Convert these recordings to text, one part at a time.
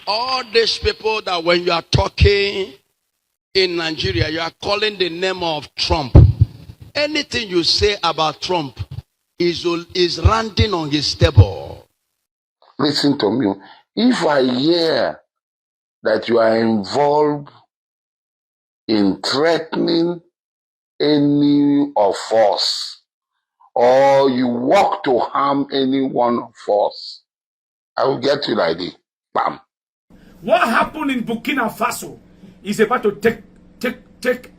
All these people that when you are talking in Nigeria, you are calling the name of Trump. Anything you say about Trump is landing on his table. Listen to me. If I hear that you are involved in threatening any of us, or you work to harm any one of us, I will get you like this. Bam. What happened in Burkina Faso is about to take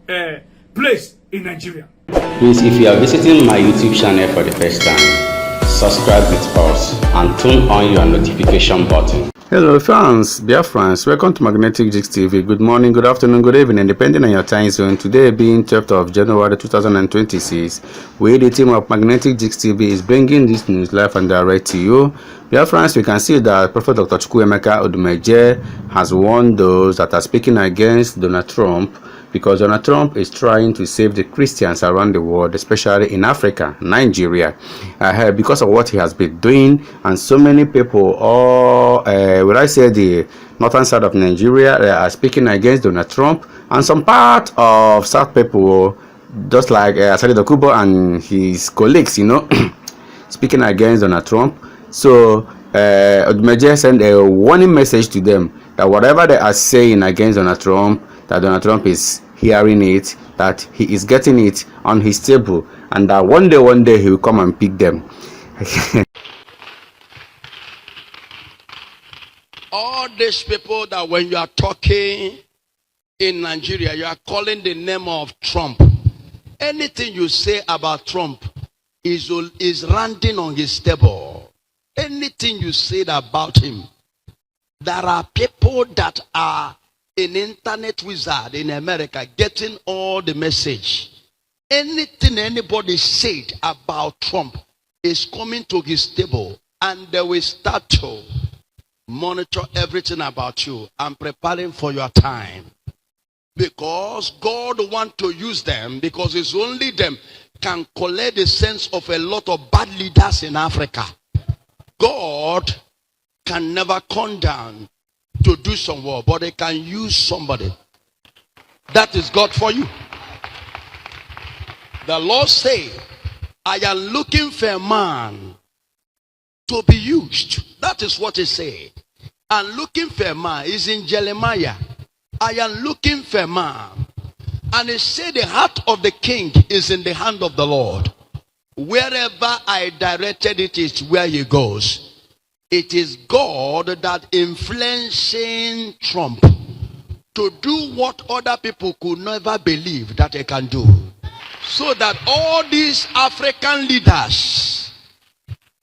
place in Nigeria. Please, if you are visiting my YouTube channel for the first time, subscribe with us and turn on your notification button. Hello fans, Biafrans, welcome to Magnetic Gist TV. Good morning, good afternoon, good evening, depending on your time zone. Today being 12th of January 2026, we, the team of Magnetic Gist TV, is bringing this news live and direct to you. Biafrans, we can see that Prophet Dr. Odumeje has warned those that are speaking against Donald Trump, because Donald Trump is trying to save the Christians around the world, especially in Africa, Nigeria, because of what he has been doing. And so many people, when I say the northern side of Nigeria, are speaking against Donald Trump, and some part of South people, just like Asari and his colleagues, speaking against Donald Trump. So Odumeje sent a warning message to them that whatever they are saying against Donald Trump, that Donald Trump is hearing it, that he is getting it on his table, and that one day he will come and pick them. All these people that when you are talking in Nigeria, you are calling the name of Trump. Anything you say about Trump is landing on his table. Anything you said about him, there are people that are an internet wizard in America getting all the message. Anything anybody said about Trump is coming to his table, and they will start to monitor everything about you and preparing for your time. Because God wants to use them, because it's only them can collect the sense of a lot of bad leaders in Africa. God can never come down to do some work, but they can use somebody. That is God for you. The Lord say, I am looking for a man to be used. That is what he said. And looking for a man is in Jeremiah. I am looking for a man. And he said the heart of the king is in the hand of the Lord. Wherever I directed it is where he goes. It is God that influencing Trump to do what other people could never believe that he can do. So that all these African leaders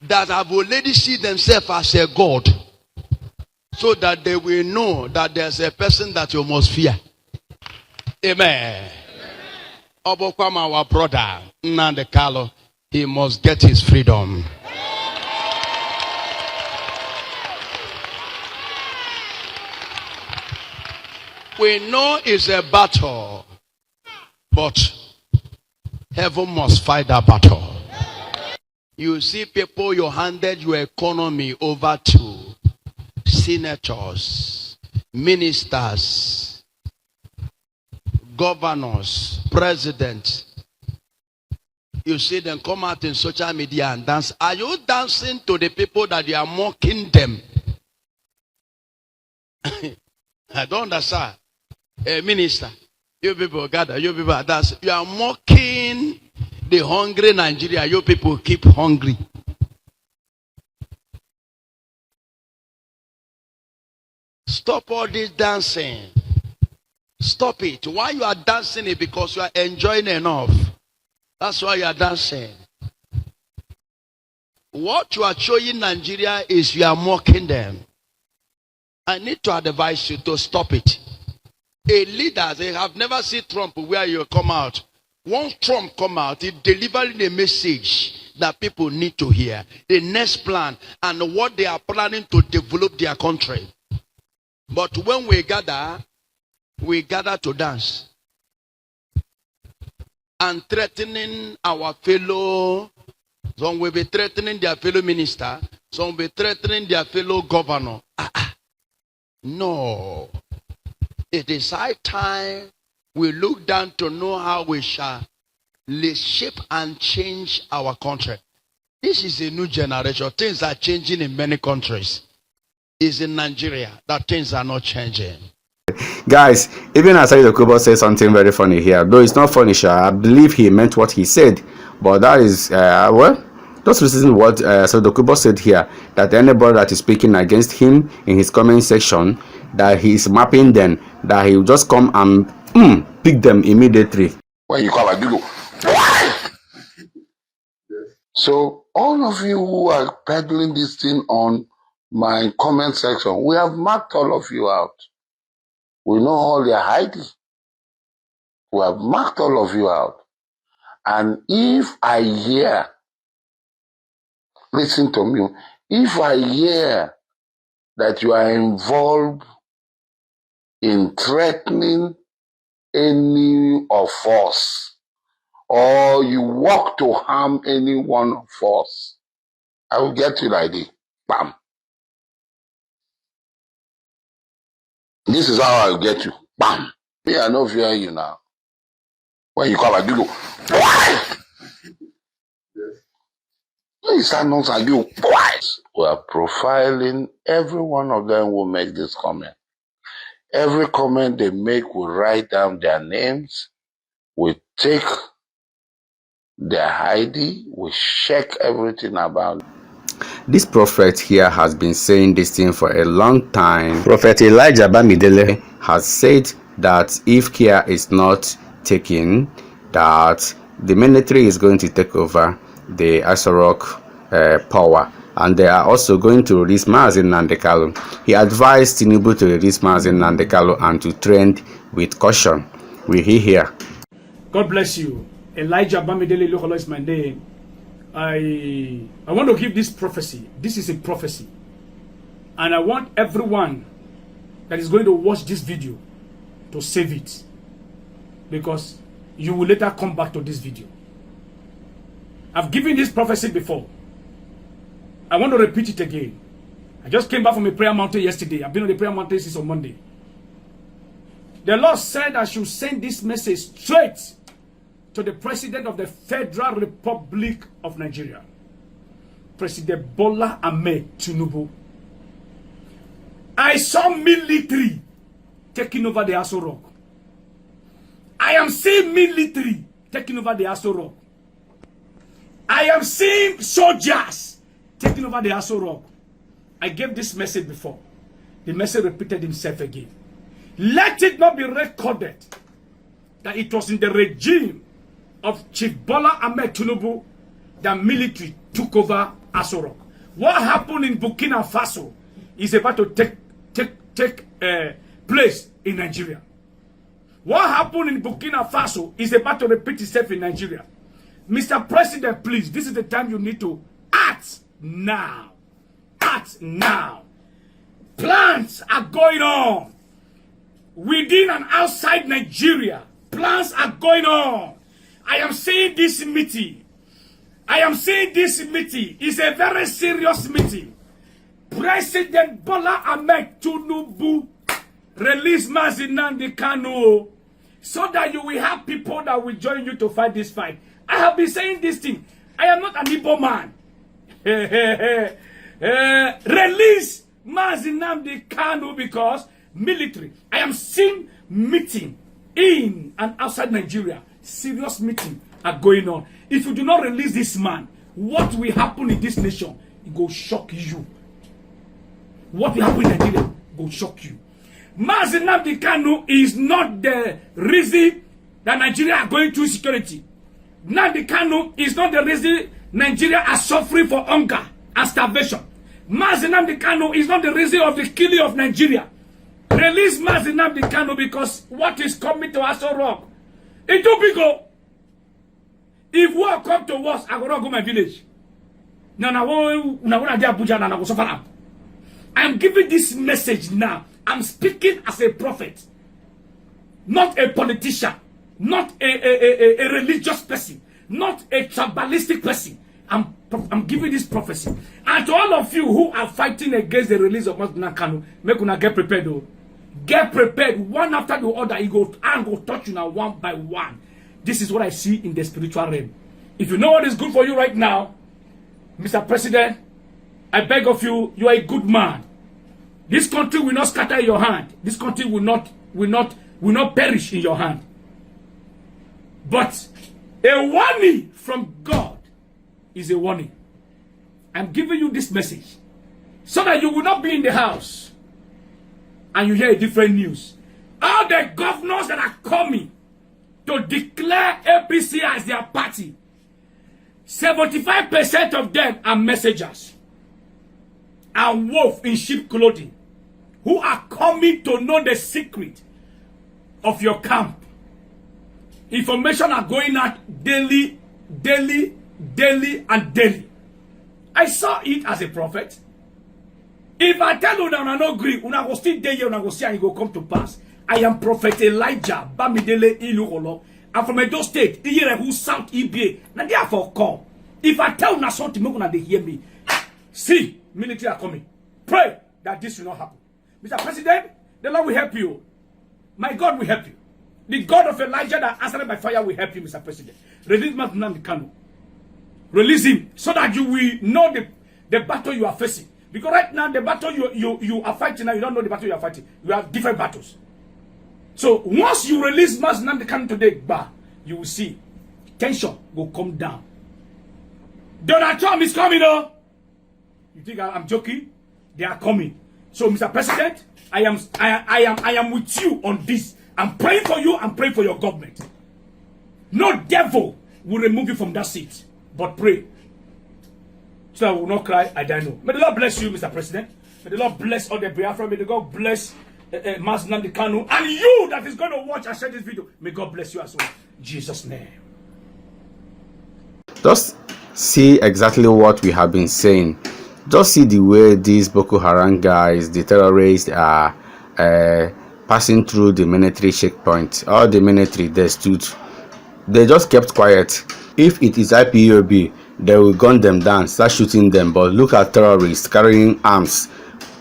that have already seen themselves as a God, so that they will know that there's a person that you must fear. Amen. Obokwama, our brother, Nnamdi Kanu, he must get his freedom. We know it's a battle, but heaven must fight that battle. You see people, you handed your economy over to senators, ministers, governors, presidents. You see them come out in social media and dance. Are you dancing to the people that you are mocking them? I don't understand. Minister, you people gather, you people dance. You are mocking the hungry Nigeria. You people keep hungry. Stop all this dancing. Stop it. Why you are dancing it? Because you are enjoying enough. That's why you are dancing. What you are showing Nigeria is you are mocking them. I need to advise you to stop it. A leader, they have never seen Trump where you come out. Once Trump come out, he delivering a message that people need to hear. The next plan and what they are planning to develop their country. But when we gather to dance. And threatening our fellow, some will be threatening their fellow minister, some will be threatening their fellow governor. No. It is high time we look down to know how we shall shape and change our country. This is a new generation. Things are changing in many countries. It's in Nigeria that things are not changing. Guys, even Asari Dokubo said something very funny here. Though it's not funny, I believe he meant what he said. But that is, well, just listen to what Asari Dokubo said here. That anybody that is speaking against him in his comment section, that he's mapping them, that he will just come and pick them immediately. When you call a Google, why? So all of you who are peddling this thing on my comment section, we have marked all of you out. We know all your hiding. We have marked all of you out. And if I hear, listen to me, if I hear that you are involved in threatening any of us, or you work to harm any one of us, I will get you like this. Bam. This is how I will get you. Bam. Me, I know fear you now. When you call a Google, why? When you start nonsense, you twice. We are profiling every one of them who make this comment. Every comment they make, we write down their names. We take their ID. We check everything about them. This prophet here has been saying this thing for a long time. Prophet Elijah Bamidele has said that if care is not taken, that the military is going to take over the Asari power, and they are also going to release Mazi Nnamdi Kanu. He advised Tinubu to release Mazi Nnamdi Kanu and to trend with caution. We hear here. God bless you. Elijah Bamidele Lokolo is my name. I want to give this prophecy. This is a prophecy. And I want everyone that is going to watch this video to save it. Because you will later come back to this video. I've given this prophecy before. I want to repeat it again. I just came back from a prayer mountain yesterday. I've been on the prayer mountain since on Monday. The Lord said I should send this message straight to the President of the Federal Republic of Nigeria, President Bola Ahmed Tinubu. I saw military taking over the Aso Rock. I am seeing military taking over the Aso Rock. I am seeing soldiers taking over the Aso Rock. I gave this message before. The message repeated himself again. Let it not be recorded that it was in the regime of Chief Bola Ahmed Tinubu that military took over Aso Rock. What happened in Burkina Faso is about to take place in Nigeria. What happened in Burkina Faso is about to repeat itself in Nigeria. Mr. President, please, this is the time you need to act now. Act now. Plans are going on within and outside Nigeria. Plans are going on. I am saying this meeting. I am saying this meeting is a very serious meeting. President Bola Ahmed Tinubu release Mazi Nnamdi Kanu so that you will have people that will join you to fight this fight. I have been saying this thing. I am not an Igbo man. Release Mazi Nnamdi Kanu because military. I am seeing meeting in and outside Nigeria. Serious meeting are going on. If you do not release this man, what will happen in this nation? It will shock you. What will happen in Nigeria will shock you. Mazi Nnamdi Kanu is not the reason that Nigeria are going through security. Nnamdi Kanu is not the reason Nigeria are suffering for hunger and starvation. Mazi Nnamdi Kanu is not the reason of the killing of Nigeria. Release Mazi Nnamdi Kanu because what is coming to Aso Rock? It too big. If war come to us, I will not go my village. I am giving this message now. I'm speaking as a prophet, not a politician, not a religious person, not a tribalistic person. I'm I'm giving this prophecy. And to all of you who are fighting against the release of Masnam Kanu, make una get prepared though. Get prepared. One after the other, he go and go touch you now one by one. This is what I see in the spiritual realm. If you know what is good for you right now, Mr. President, I beg of you, you are a good man. This country will not scatter in your hand. This country will not perish in your hand. But a warning from God is a warning. I'm giving you this message so that you will not be in the house and you hear a different news. All the governors that are coming to declare APC as their party, 75% of them are messengers and wolves in sheep clothing who are coming to know the secret of your camp. Information are going out daily, and daily. I saw it as a prophet. If I tell you that I no agree, una go still there, una go see and it go come to pass. I am Prophet Elijah Bamidele Iluolo. I'm from Edo State. Iyere who South EBA. Now therefore come. If I tell you something, make una they hear me. See, military are coming. Pray that this will not happen. Mr. President, the Lord will help you. My God will help you. The God of Elijah that answered by fire will help you, Mr. President. Release Masnam Kanu. Release him so that you will know the battle you are facing. Because right now, the battle you are fighting now, you don't know the battle you are fighting. You have different battles. So once you release Masnam Kanu today, you will see tension will come down. Donald Trump is coming, though. You think I'm joking? They are coming. So, Mr. President, I am with you on this. I'm praying for you. I'm praying for your government. No devil will remove you from that seat. But pray. So I will not cry. I don't know. May the Lord bless you, Mr. President. May the Lord bless all the Biafra. May the God bless Masnam Kanu. And you that is going to watch and share this video. May God bless you as well. In Jesus' name. Just see exactly what we have been saying. Just see the way these Boko Haram guys, the terrorists, are passing through the military checkpoint. All the military, they stood. They just kept quiet. If it is IPOB, they will gun them down, start shooting them. But look at terrorists carrying arms,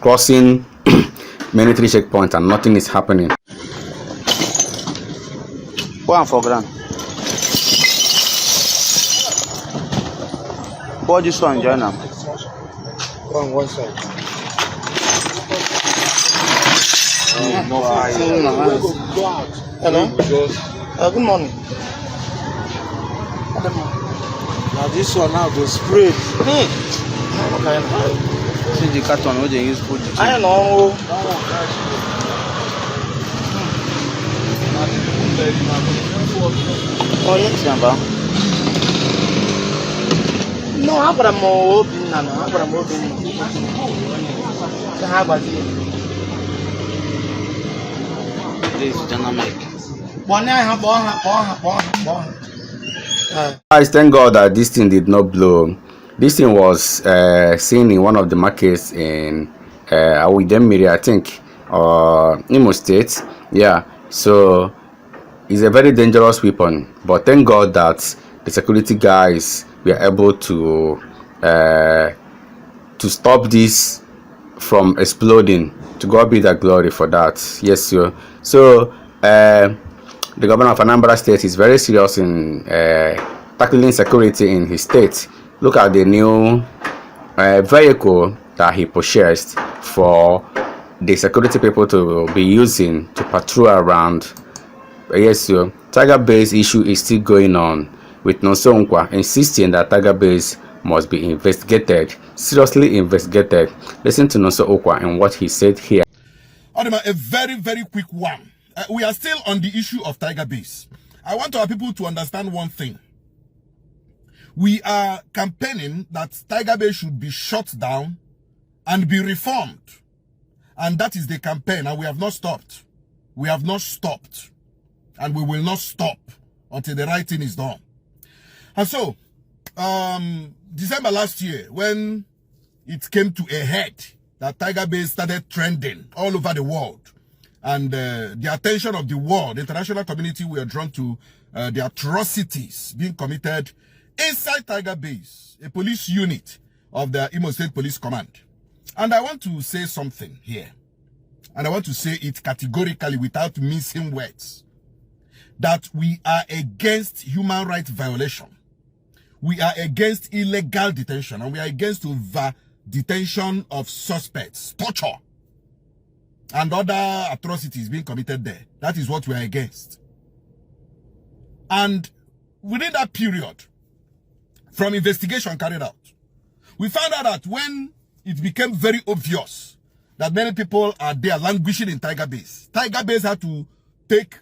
crossing military checkpoint, and nothing is happening. One for grand. What this one, join them. One side. Hello. Good morning. Now this one now go spray. See the carton where they use put the I know. Oh yes, Jamba. No, how about more open? No, how about more open? How about you? this dynamic. Guys, thank God that this thing did not blow. This thing was seen in one of the markets in Awidemiri, I think, or Imo State. Yeah, so it's a very dangerous weapon. But thank God that the security guys were able to stop this from exploding. To God be the glory for that. Yes, sir. So the governor of Anambra State is very serious in tackling security in his state. Look at the new vehicle that he purchased for the security people to be using to patrol around. Yes, sir. Tiger Base issue is still going on, with Nonso Nkwa insisting that Tiger Base must be investigated, seriously investigated. Listen to Nonso Nkwa and what he said here. A very, very quick one. We are still on the issue of Tiger Base. I want our people to understand one thing. We are campaigning that Tiger Base should be shut down and be reformed. And that is the campaign, and we have not stopped. We have not stopped. And we will not stop until the right thing is done. And so, December last year, when it came to a head that Tiger Base started trending all over the world, and the attention of the world, the international community, were drawn to the atrocities being committed inside Tiger Base, a police unit of the Imo State Police Command. And I want to say something here. And I want to say it categorically without missing words. That we are against human rights violation. We are against illegal detention. And we are against detention of suspects, torture, and other atrocities being committed there. That is what we are against. And within that period, from investigation carried out, we found out that when it became very obvious that many people are there languishing in Tiger Base, Tiger Base had to take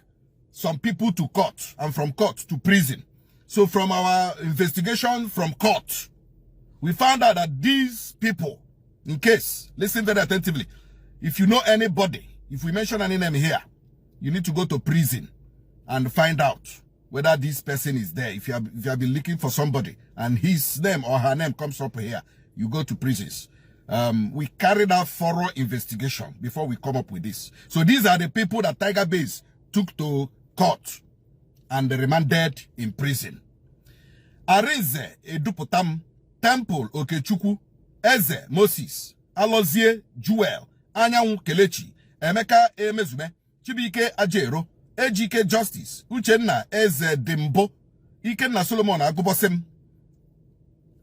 some people to court, and from court to prison. So from our investigation from court, we found out that these people, in case, listen very attentively, if you know anybody, if we mention any name here, you need to go to prison and find out whether this person is there. If you have been looking for somebody and his name or her name comes up here, you go to prisons. We carried out thorough investigation before we come up with this. So these are the people that Tiger Base took to court and remanded in prison. Arinze Eduputam, Temple Okechukwu, Eze Moses, Alozie Jewel, Anyanwu Kelechi, Emeka Emezume, Chibike Ajero, Ejike Justice, Uchenna Eze Dimbo, Ikenna Solomon Agubosem,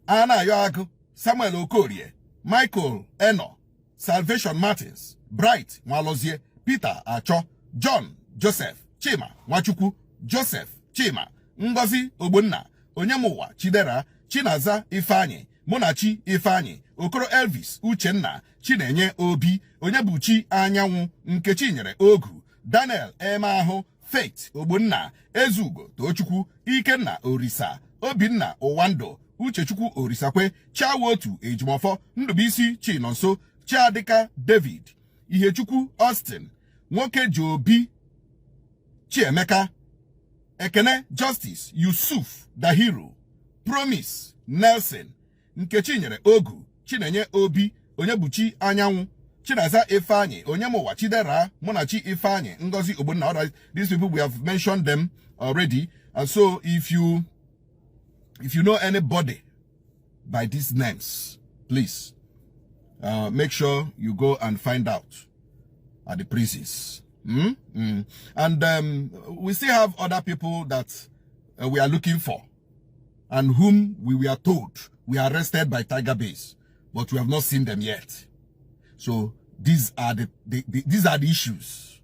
Anna Yoagu, Samuel Okorie, Michael Eno, Salvation Martins, Bright Mwalozie, Peter Acho, John Joseph Chima Nwachukwu, Joseph Chima, Ngozi Ogbonna, Onyemuwa Chidera, Chinaza Ifeanyi, Monachi Ifeanyi, Okoro Elvis Uchenna, Chinenye Obi, Onyebuchi Anyanwu, Nkechinyere Ogu, Daniel Emaho, Faith Ogbonna, Ezugo Tochukwu, Ikenna Orisa, Obinna Owando, Uchechukwu Orisakwe, Chawotu Ejimofo, Ndubisi Chinonso, Chadika David, Ihechukwu Austin, Nwoke Jobi, Chiemeka, Ekene Justice, Yusuf Dahiru, Promise Nelson, Nkechinyere Ogu, Chinenye Obi, Onyebuchi Anyanwu, Chinaza Ifeanyi, Onyemowa Chidera, Monachi Ifeanyi, Ngozi Ogbonna. These people, we have mentioned them already. And so if you know anybody by these names, please make sure you go and find out at the prisons. And we still have other people that we are looking for, and whom we were told we are arrested by Tiger Base, but we have not seen them yet. So these are the issues.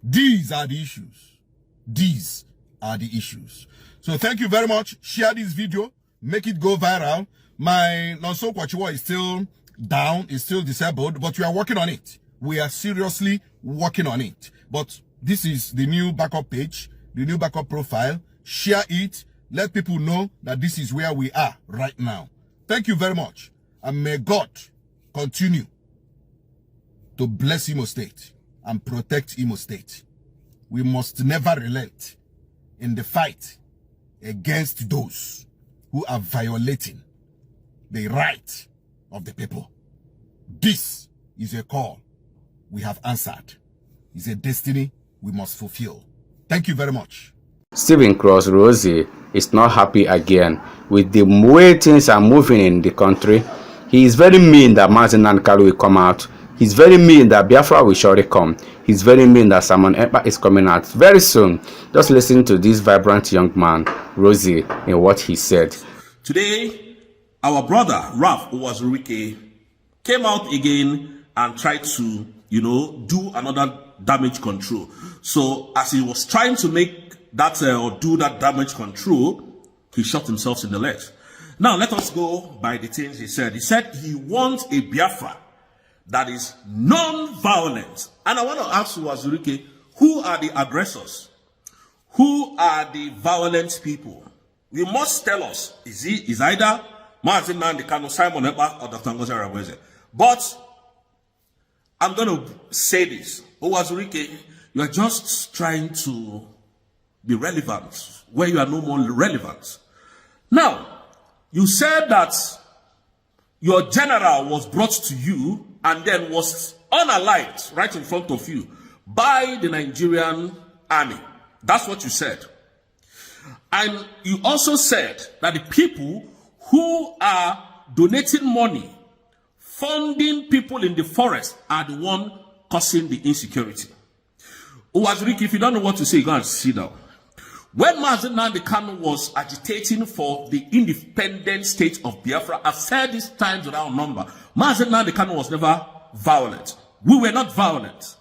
These are the issues. These are the issues. So thank you very much. Share this video. Make it go viral. My Nonso Kwachiwa is still down. Is still disabled. But we are working on it. We are seriously working on it. But this is the new backup page. The new backup profile. Share it. Let people know that this is where we are right now. Thank you very much. And may God continue to bless Imo State and protect Imo State. We must never relent in the fight against those who are violating the right of the people. This is a call we have answered. It's a destiny we must fulfill. Thank you very much. Stephen Cross Rosie is not happy again with the way things are moving in the country. He is very mean that Mazi Nankalu will come out. He's very mean that Biafra will surely come. He's very mean that Simon Ekpa is coming out very soon. Just listen to this vibrant young man, Rosie, in what he said. Today, our brother, Ralph Owazurike, came out again and tried to, do another damage control. So as he was trying to make that or do that damage control, he shot himself in the leg. Now, let us go by the things he said. He said he wants a Biafra that is non-violent. And I want to ask Wazurike, who are the aggressors? Who are the violent people? You must tell us. Is either Martin Nandekano, Simon Ekpa, or Dr. Ngozi Arabweze. But I'm going to say this. Wazurike, you are just trying to be relevant where you are no more relevant. Now, you said that your general was brought to you and then was unalived right in front of you by the Nigerian army. That's what you said. And you also said that the people who are donating money, funding people in the forest, are the one causing the insecurity. Uwazurike, if you don't know what to say, go and sit down. When Mazi Nnamdi Kanu was agitating for the independent state of Biafra, I've said this times without number, Mazi Nnamdi Kanu was never violent. We were not violent.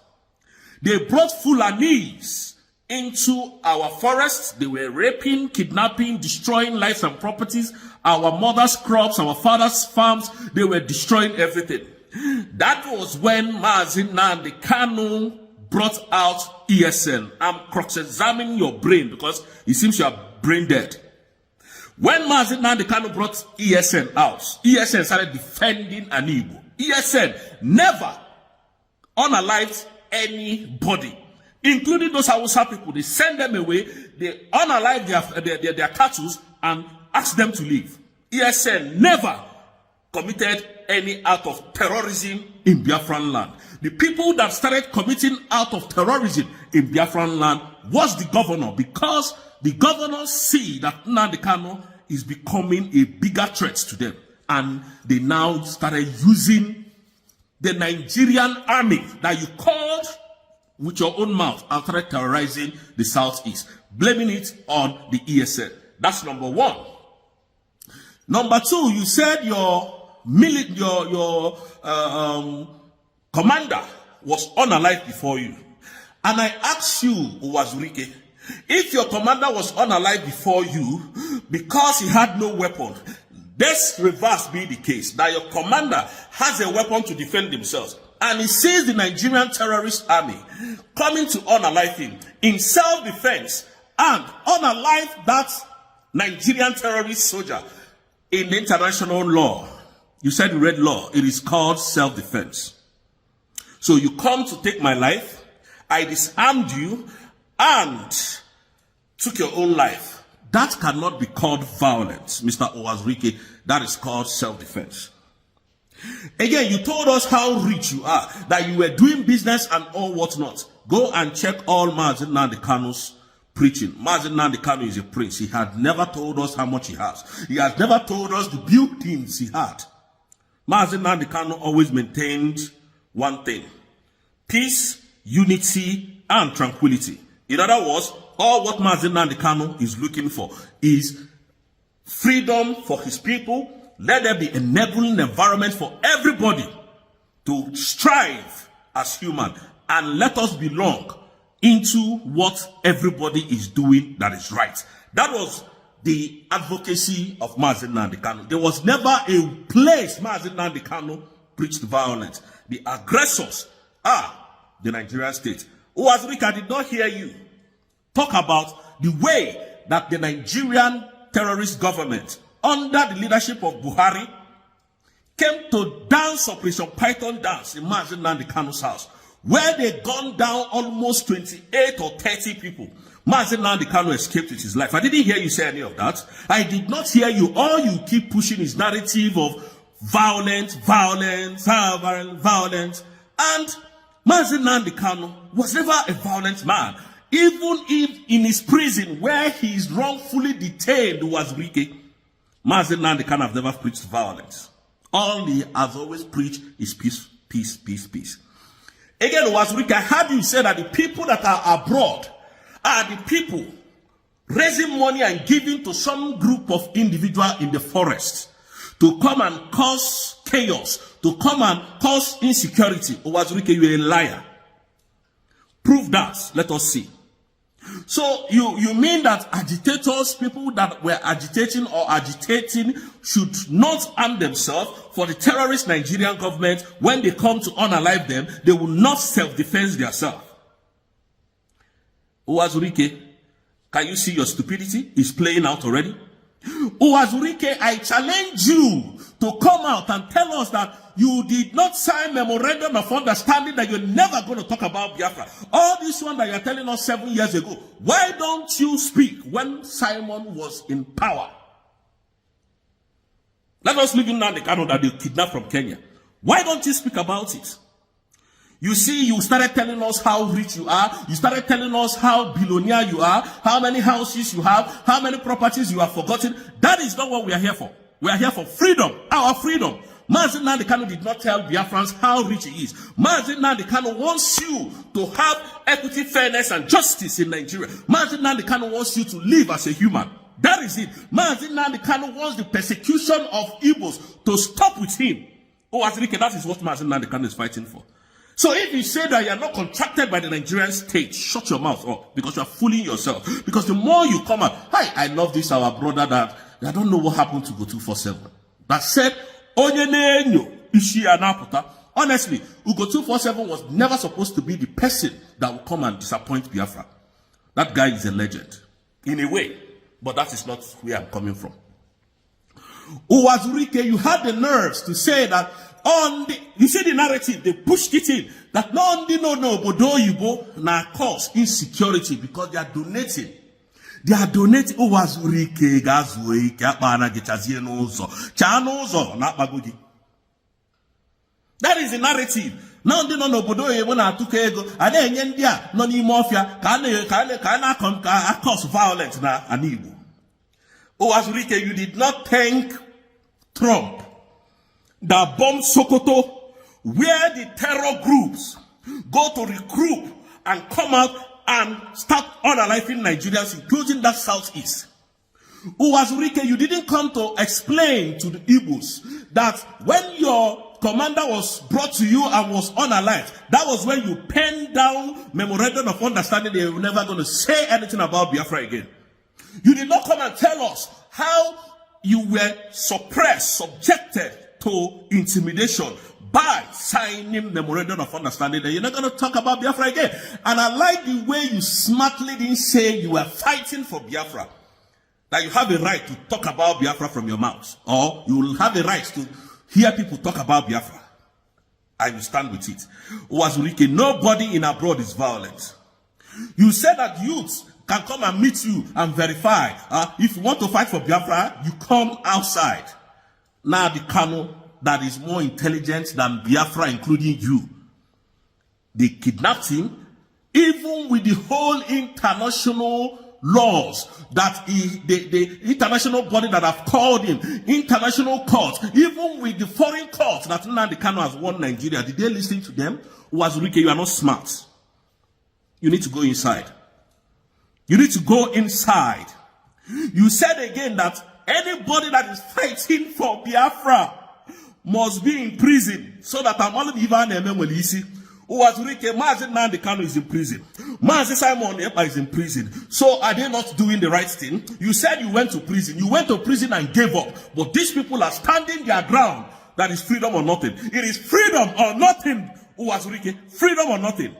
They brought Fulanis into our forests. They were raping, kidnapping, destroying lives and properties, our mother's crops, our father's farms. They were destroying everything. That was when Mazi Nnamdi Kanu brought out ESN. I'm cross-examining your brain because it seems you are brain dead. When Mazi Nnamdi Kanu brought ESN out, ESN started defending Anigbo. ESN never unalived anybody, including those Hausa people. They send them away, they unalive their cattle and ask them to leave. ESN never committed any act of terrorism in Biafran land. The people that started committing act of terrorism in Biafran land was the governor, because the governor see that Nnamdi Kanu is becoming a bigger threat to them. And they now started using the Nigerian army that you called with your own mouth and started terrorizing the southeast, blaming it on the ESN. That's number one. Number two, you said your commander was unalive before you. And I asked you, Uwazurike, if your commander was unalive before you because he had no weapon, this reverse be the case, that your commander has a weapon to defend themselves, and he sees the Nigerian terrorist army coming to unalive him in self-defense and unalive that Nigerian terrorist soldier. In international law, you said you read law, it is called self-defense. So you come to take my life, I disarmed you and took your own life. That cannot be called violence, Mr. Uwazurike. That is called self-defense. Again, you told us how rich you are, that you were doing business and all whatnot. Go and check all Mazi Nnamdi Kanu's preaching. Mazi Nnamdi Kanu is a prince. He had never told us how much he has. He has never told us the buildings he had. Mazi Nnamdi Kanu always maintained one thing: peace, unity, and tranquility. In other words, all what Mazi Nnamdi Kanu is looking for is freedom for his people. Let there be enabling environment for everybody to strive as human, and let us belong into what everybody is doing that is right. That was the advocacy of Mazi Nnamdi Kanu. There was never a place Mazi Nnamdi Kanu preached violence. The aggressors are the Nigerian state. Uwazurike, I did not hear you talk about the way that the Nigerian terrorist government, under the leadership of Buhari, came to dance Operation Python dance in Mazi Nnamdi Kanu's house, where they gunned down almost 28 or 30 people. Mazi Nnamdi Kanu escaped with his life. I didn't hear you say any of that. I did not hear you. All you keep pushing is narrative of violence. And Mazi Nnamdi Kanu was never a violent man. Even if in his prison where he is wrongfully detained was wicked, Mazi Nnamdi Kanu have never preached violence. All he has always preached is peace, peace, peace, peace. Again, Uwazurike, I heard you say that the people that are abroad are the people raising money and giving to some group of individuals in the forest to come and cause chaos, to come and cause insecurity. Uwazurike, you are a liar. Prove that. Let us see. So you mean that agitators, people that were agitating or agitating, should not arm themselves for the terrorist Nigerian government? When they come to unalive them, they will not self-defense themselves. Uwazurike, can you see your stupidity is playing out already? Uwazurike, I challenge you to come out and tell us that you did not sign memorandum of understanding, that you're never going to talk about Biafra. All this one that you're telling us 7 years ago, why don't you speak when Simon was in power? Let us leave in now the Kanu that they kidnapped from Kenya. Why don't you speak about it? You see, you started telling us how rich you are. You started telling us how billionaire you are, how many houses you have, how many properties you have forgotten. That is not what we are here for. We are here for freedom, our freedom. Mazi Nnamdi Kanu did not tell Biafrans how rich he is. Mazi Nnamdi Kanu wants you to have equity, fairness, and justice in Nigeria. Mazi Nnamdi Kanu wants you to live as a human. That is it. Mazi Nnamdi Kanu wants the persecution of Igbos to stop with him. Oh, Azrike, that is what Mazi Nnamdi Kanu is fighting for. So if you say that you are not contracted by the Nigerian state, shut your mouth up, because you are fooling yourself. Because the more you come out, hi, I love this, our brother that I don't know what happened to Go 247. That said, honestly, Ugo 247 was never supposed to be the person that will come and disappoint Biafra. That guy is a legend, in a way, but that is not where I'm coming from. Uwazurike, you had the nerves to say that you see the narrative, they pushed it in, that no, Bodo Yubo, na cause insecurity because they are donating. They are donating. Uwazurike, Gazwe, Kapana, Getazie Nozo, Chanozo, not Bagudi. That is the narrative. Now, no, Bodo Yubo, na Tukego, and then Yendia, no ni mafia, can cause violence na Anibu. Uwazurike, you did not thank Trump that bombed Sokoto, where the terror groups go to recruit and come out and start unaliving Nigerians, including that southeast. Uwazurike, you didn't come to explain to the Igbos that when your commander was brought to you and was unalived, that was when you penned down memorandum of understanding they were never going to say anything about Biafra again. You did not come and tell us how you were suppressed, subjected to intimidation by signing memorandum of understanding that you're not going to talk about Biafra again. And I like the way you smartly didn't say you were fighting for Biafra, that you have a right to talk about Biafra from your mouth, or you will have a right to hear people talk about Biafra. I will stand with it. Uwazurike, nobody in abroad is violent. You said that youths can come and meet you and verify. If you want to fight for Biafra, you come outside. Now the Kanu that is more intelligent than Biafra, including you, they kidnapped him, even with the whole international laws that the international body that have called him, international courts, even with the foreign courts that Nnamdi Kanu has won Nigeria. Did they listen to them? Uwazurike, you are not smart. You need to go inside. You need to go inside. You said again that anybody that is fighting for Biafra must be in prison, so that I'm only even Ememwelisi. Uwazurike, Mazi Nnamdi Kanu is in prison. Mazi Simon Ekpa is in prison. So are they not doing the right thing? You said you went to prison. You went to prison and gave up. But these people are standing their ground. That is freedom or nothing. It is freedom or nothing, Uwazurike. Freedom or nothing.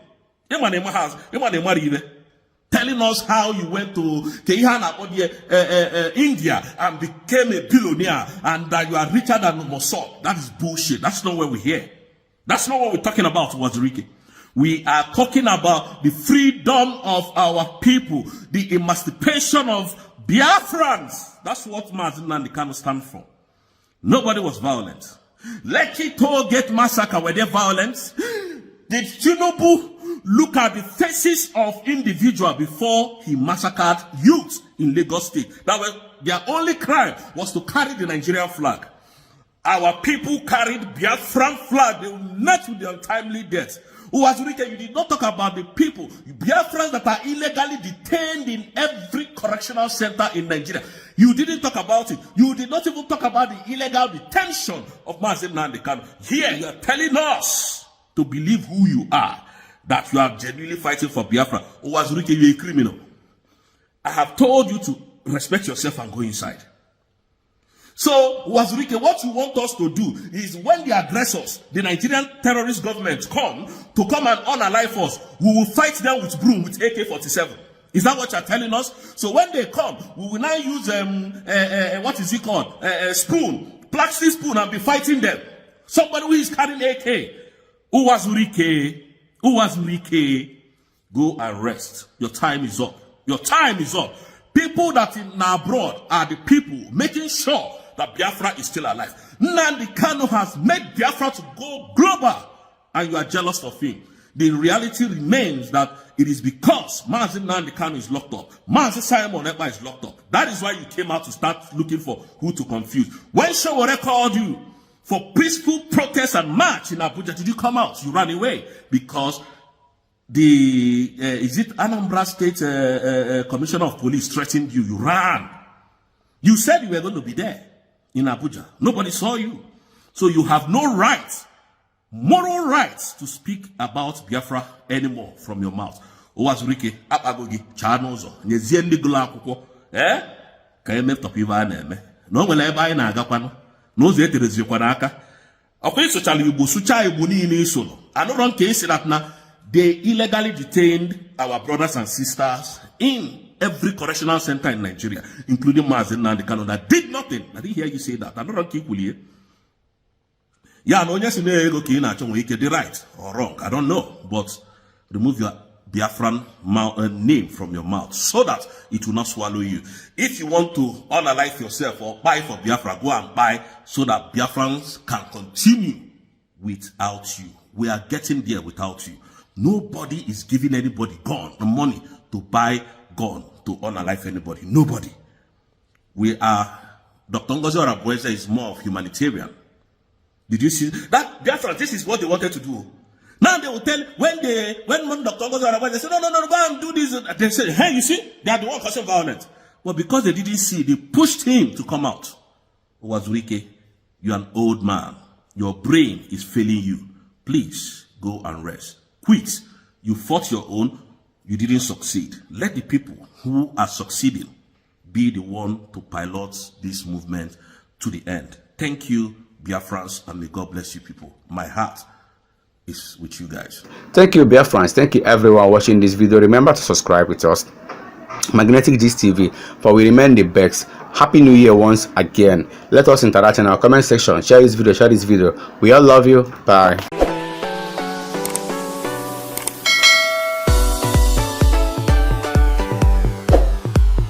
Telling us how you went to India and became a billionaire and that you are richer than Mossad. That is bullshit. That's not what we're here. That's not what we're talking about, Uwazurike. We are talking about the freedom of our people, the emancipation of Biafrans. That's what Mazi Nnamdi Kanu stand for. Nobody was violent. Lekki toll gate massacre, were they violent? Did Tinubu look at the faces of individuals before he massacred youth in Lagos State? That was their only crime, was to carry the Nigerian flag. Our people carried Biafran flag. They met with the untimely death. Uwazurike, you did not talk about the people, Biafrans that are illegally detained in every correctional center in Nigeria. You didn't talk about it. You did not even talk about the illegal detention of Mazi Nnamdi Kanu. Here, you are telling us to believe who you are, that you are genuinely fighting for Biafra. Uwazurike, you're a criminal. I have told you to respect yourself and go inside. So, Uwazurike, what you want us to do is when the aggressors, the Nigerian terrorist government, come and unalive us, we will fight them with broom, with AK-47. Is that what you're telling us? So when they come, we will now use, what is it called? Spoon, plastic spoon, and be fighting them. Somebody who is carrying AK. Uwazurike, go and rest. Your time is up. Your time is up. People that in abroad are the people making sure that Biafra is still alive. Nnamdi Kanu has made Biafra to go global and you are jealous of him. The reality remains that it is because Mazi Nnamdi Kanu is locked up. Mazi Simon Ekpa is locked up. That is why you came out to start looking for who to confuse. When Sowore called you for peaceful protest and march in Abuja, did you come out? You ran away because the is it Anambra State Commissioner of Police threatened you. You ran. You said you were going to be there in Abuja. Nobody saw you. So you have no right, moral rights, to speak about Biafra anymore from your mouth. Owazurike, apagogi, chanozo, nyeziende gula akwụkwọ, ka emetọpụ ibe a na-eme. Na o nwere ebe anyị na-agakwanụ, n'ụzọ eterezikwana aka. Ọkwa ịsụchala Igbo, sụcha Igbo niile isoro. Anụrọ nke isi na they illegally detained our brothers and sisters in every correctional center in Nigeria, including Mazi Nnamdi Kanu, that did nothing. I didn't hear you say that. Anụrọ nke ikwulie. Yeah, no, yes, the right or wrong, I don't know, but remove your Biafran name from your mouth so that it will not swallow you. If you want to unalive yourself or buy for Biafra, go and buy so that Biafrans can continue without you. We are getting there without you. Nobody is giving anybody gun and money to buy gun to unalive anybody. Nobody. We are, Dr. Ngozi Orabueze is more of humanitarian. Did you see that? Biafra, this is what they wanted to do. Now they will tell when Dr. Ngozi Orabueze, they say, no, go and do this. They say, hey, you see, they are the one causing violence. Well, because they didn't see, they pushed him to come out. Owazurike, you're an old man. Your brain is failing you. Please go and rest. Quit. You fought your own. You didn't succeed. Let the people who are succeeding be the one to pilot this movement to the end. Thank you, Biafrans, and may God bless you people. My heart is with you guys. Thank you, Biafrans. Thank you, everyone watching this video. Remember to subscribe with us, Magnetic Gist TV, for we remain the best. Happy New Year once again. Let us interact in our comment section. Share this video. We all love you. Bye.